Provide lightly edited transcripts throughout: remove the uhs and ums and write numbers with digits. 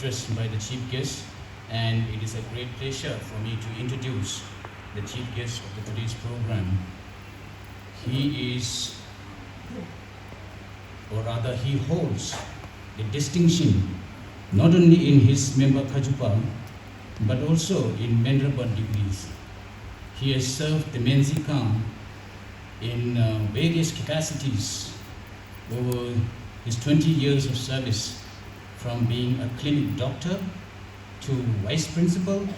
addressed by the chief guest, and it is a great pleasure for me to introduce the chief guest of today's program. He is, or rather he holds the distinction not only in his member Kajupa, but also in Mendrabat degrees. He has served the Tsee Khang in various capacities over his 20 years of service, from being a clinic doctor to vice principal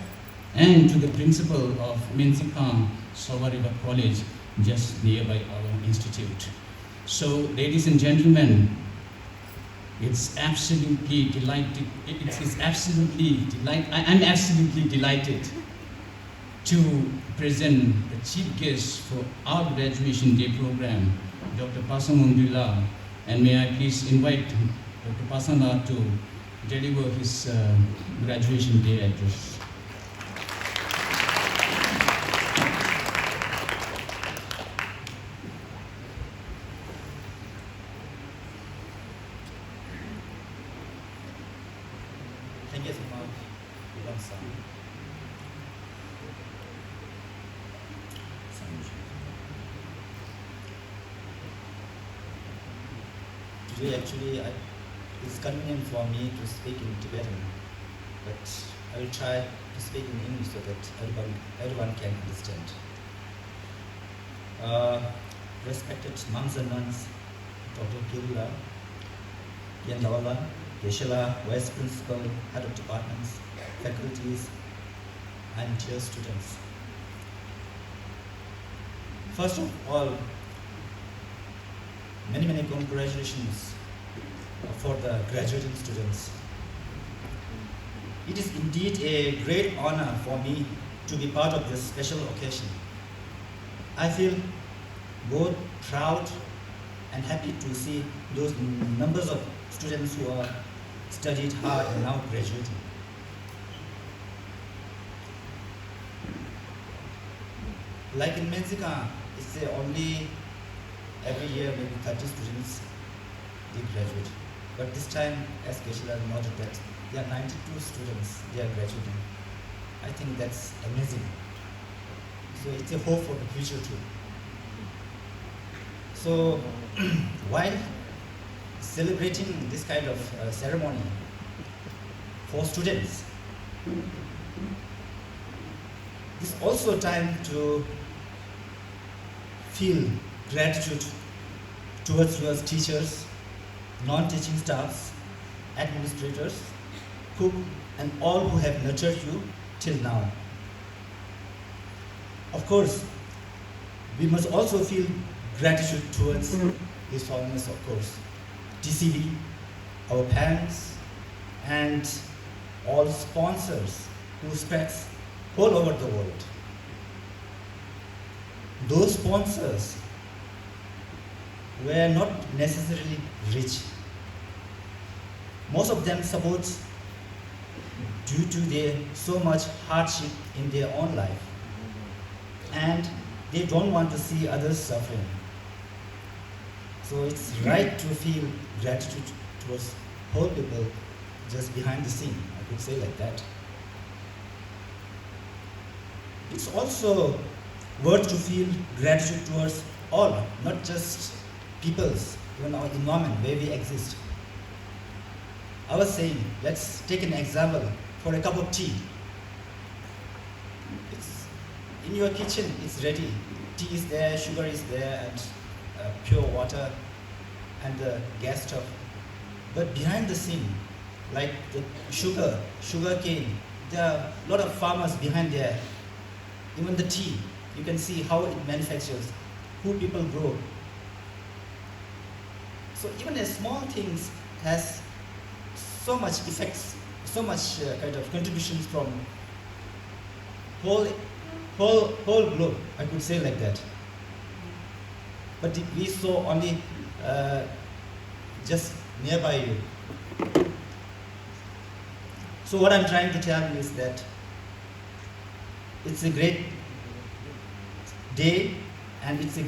and to the principal of Tsee Khang Sawariva College, just nearby our institute. So, ladies and gentlemen, I'm absolutely delighted to present the chief guest for our graduation day program, Dr. Passang Wangdu, and may I please invite Dr. Passang to deliver his graduation day address. Thank you so much, William-san. Today actually it's convenient for me to speak in Tibetan, but I will try to speak in English so that everyone can understand. Respected monks and nuns, Dr. Kirula, Yandawala, Geshala, Vice Principal, Head of Departments, faculties, and dear students. First of all, many congratulations for the graduating students. It is indeed a great honor for me to be part of this special occasion. I feel both proud and happy to see those numbers of students who are studied hard and now graduating. Like in Tsee Khang, it's only every year maybe 30 students they graduate. But this time, as Geshala noted, that there are 92 students they are graduating. I think that's amazing. So it's a hope for the future too. So while celebrating this kind of ceremony for students, it's also time to feel gratitude towards your teachers, non-teaching staffs, administrators, cook, and all who have nurtured you till now. Of course, we must also feel gratitude towards His Holiness, of course, TCB, our parents, and all sponsors who spreads all over the world. Those sponsors were not necessarily rich. Most of them support due to their so much hardship in their own life, and they don't want to see others suffering. So it's right to feel gratitude towards whole people just behind the scene, I could say like that. It's also worth to feel gratitude towards all, not just peoples, even our environment where we exist. I was saying, let's take an example for a cup of tea. It's in your kitchen, it's ready. Tea is there, sugar is there, and pure water, and the gas stove. But behind the scene, like the sugar cane, there are a lot of farmers behind there. Even the tea, you can see how it manufactures, who people grow. So even a small things has so much effects, so much kind of contributions from whole globe, I could say like that. But we saw only just nearby you. So what I'm trying to tell you is that it's a great day and it's a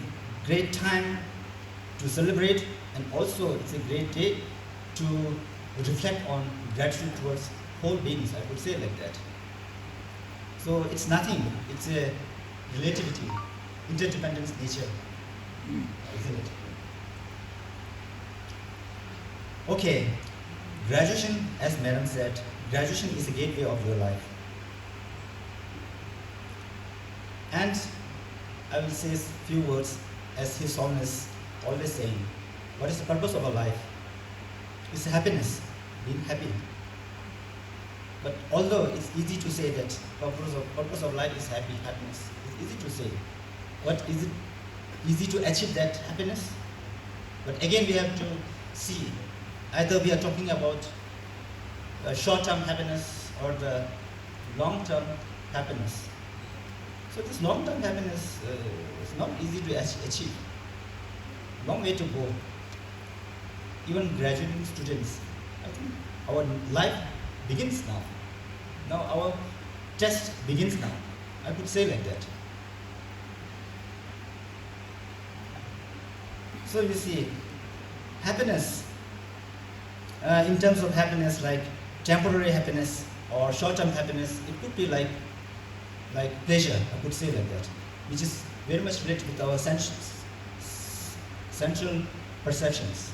great time to celebrate, and also it's a great day to reflect on gratitude towards whole beings, I would say like that. So it's nothing, it's a relativity, interdependence nature, isn't it? Okay, graduation, as Madam said, graduation is a gateway of your life. And I will say a few words as His Holiness always saying, what is the purpose of our life? It's happiness, being happy. But although it's easy to say that purpose of life is happiness, it's easy to say. But is it easy to achieve that happiness? But again we have to see, either we are talking about short-term happiness or the long-term happiness. So this long-term happiness is not easy to achieve. Long way to go. Even graduating students, I think our life begins now. Now our test begins now. I could say like that. So you see, happiness, in terms of happiness, like temporary happiness or short-term happiness, it could be like pleasure, I could say like that, which is very much related with our central perceptions.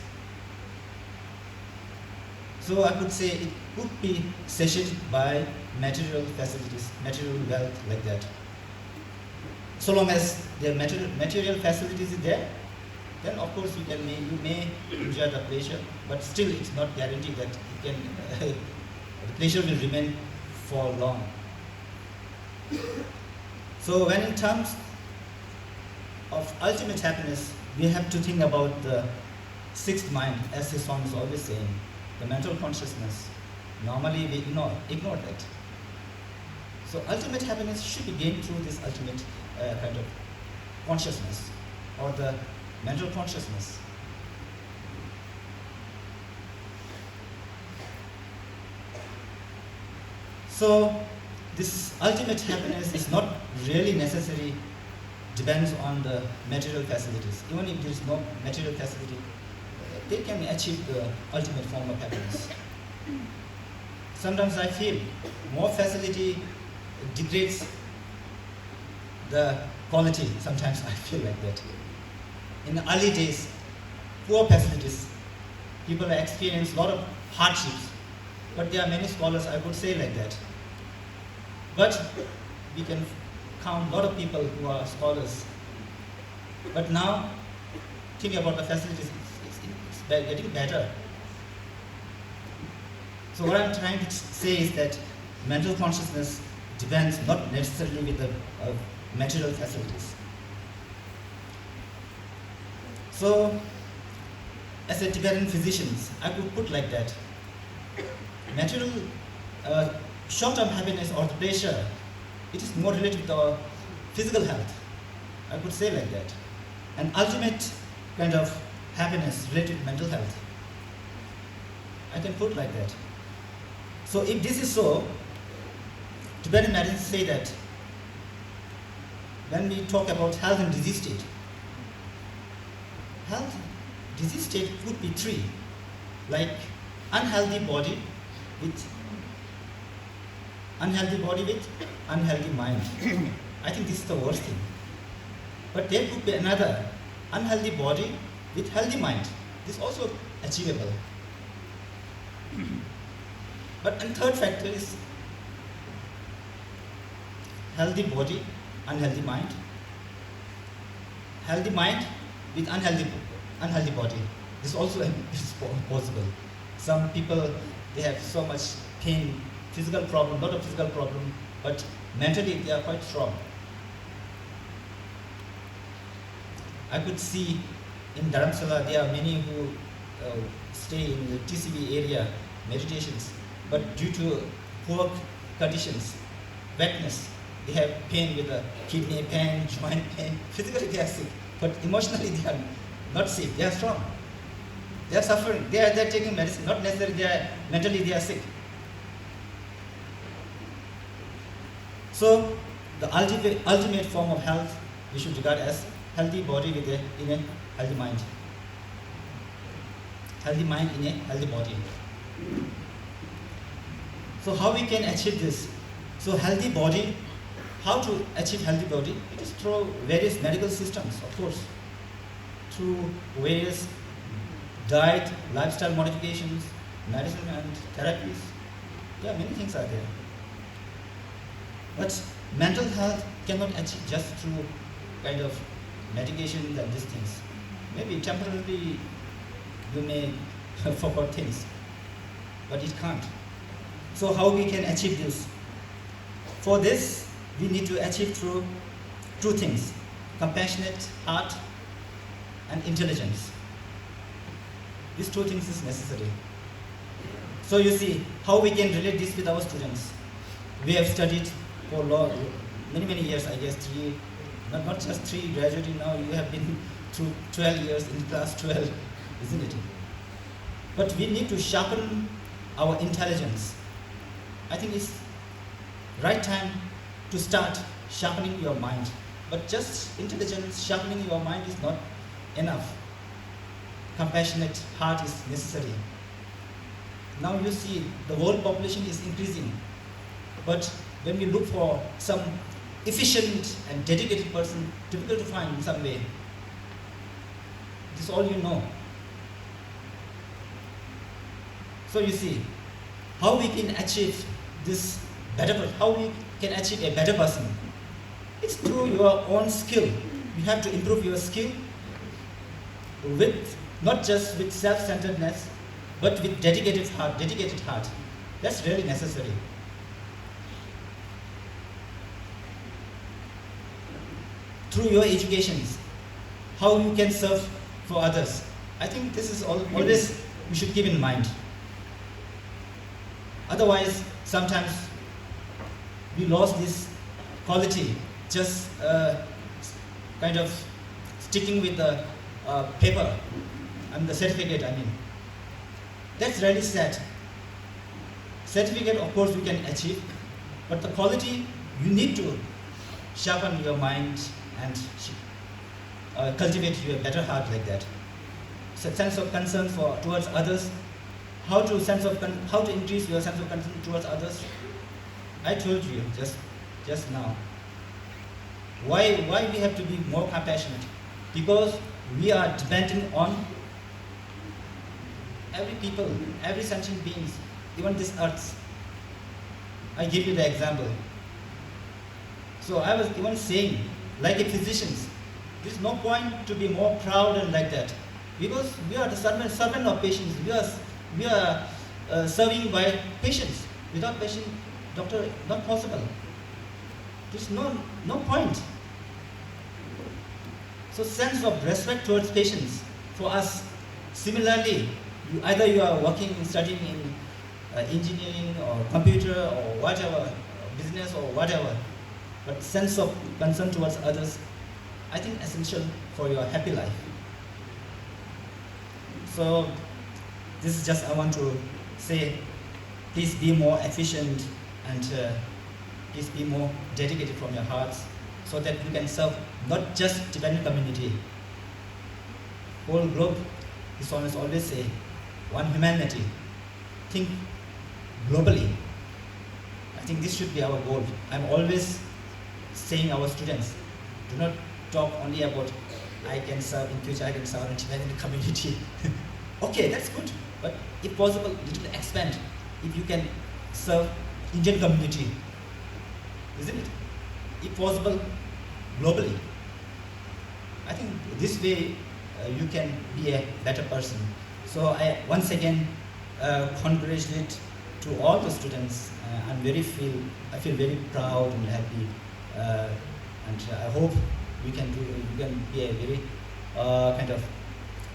So I could say it could be satiated by material facilities, material wealth, like that. So long as the material facilities is there, then of course you may enjoy the pleasure, but still it's not guaranteed that you can, the pleasure will remain for long. So when in terms of ultimate happiness, we have to think about the sixth mind, as his song is always saying, the mental consciousness. Normally we ignore that. So ultimate happiness should be gained through this ultimate kind of consciousness, or the mental consciousness. So this ultimate happiness is not really necessary, depends on the material facilities. Even if there is no material facility, they can achieve the ultimate form of happiness. Sometimes I feel more facility degrades the quality. Sometimes I feel like that. In the early days, poor facilities, people experience a lot of hardships, but there are many scholars, I would say like that. But we can count a lot of people who are scholars. But now, think about the facilities, it's getting better. So what I'm trying to say is that mental consciousness depends not necessarily with the material facilities. So, as a Tibetan physician, I could put like that. Material, short-term happiness or the pleasure, it is more related to the physical health. I could say like that. And ultimate kind of happiness related to mental health. I can put like that. So if this is so, Tibetan medicine say that when we talk about health and disease state, health, disease state could be three, like unhealthy body with unhealthy mind. I think this is the worst thing. But there could be another unhealthy body with healthy mind. This is also achievable. But and third factor is healthy body, unhealthy mind. Healthy mind with unhealthy body. This also is possible. Some people, they have so much pain, physical problem, lot of physical problem, but mentally they are quite strong. I could see in Dharamsala there are many who stay in the TCB area, meditations, but due to poor conditions, wetness, they have pain with the kidney pain, joint pain. Physically they are sick, but emotionally they are not sick. They are strong. They are suffering. They are taking medicine. Not necessarily mentally they are sick. So the ultimate form of health we should regard as healthy body in a healthy mind. Healthy mind in a healthy body. So how we can achieve this? So healthy body, how to achieve healthy body? It is through various medical systems, of course, through various diet, lifestyle modifications, medicine and therapies. Yeah, many things are there. But mental health cannot achieve just through kind of medications and these things. Maybe temporarily you may forget things, but it can't. So how we can achieve this? For this, we need to achieve through two things: compassionate heart and intelligence. These two things is necessary. So you see how we can relate this with our students. We have studied for many years, I guess, not just three, graduating now, you have been through 12 years in class 12, isn't it? But we need to sharpen our intelligence. I think it's right time to start sharpening your mind. But just intelligence, sharpening your mind is not enough. Compassionate heart is necessary. Now you see the world population is increasing, but when we look for some efficient and dedicated person, difficult to find in some way. This is all you know. So you see how we can achieve this how we can achieve a better person. It's through your own skill. You have to improve your skill with not just with self-centeredness, but with dedicated heart. That's really necessary. Through your educations, how you can serve for others. I think this is always you should keep in mind. Otherwise, sometimes we lost this quality, just kind of sticking with the paper and the certificate, I mean. That's really sad. Certificate, of course, we can achieve, but the quality, you need to sharpen your mind and cultivate your better heart like that. So sense of concern towards others. How to increase your sense of concern towards others? I told you just now. Why we have to be more compassionate? Because we are depending on every people, every sentient beings, even this earth. I give you the example. So I was even saying, like a physician, there's no point to be more proud and like that, because we are the servant of patients. We are serving by patients. Without patient, doctor, not possible. There's no point. So sense of respect towards patients for us. Similarly, either you are studying in engineering or computer or whatever, business or whatever, but sense of concern towards others, I think essential for your happy life. So this is just I want to say, please be more efficient and please be more dedicated from your hearts, so that you can serve not just Tibetan community, whole globe. This one is always say, one humanity. Think globally. I think this should be our goal. I'm always saying our students, do not talk only about I can serve in future, I can serve in Tibetan community. Okay, that's good, but if possible, little expand. If you can serve Indian community, isn't it? If possible, globally. I think this way you can be a better person. So I once again congratulate to all the students. I feel very proud and happy, and I hope you can be a very kind of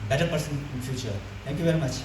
better person in future. Thank you very much.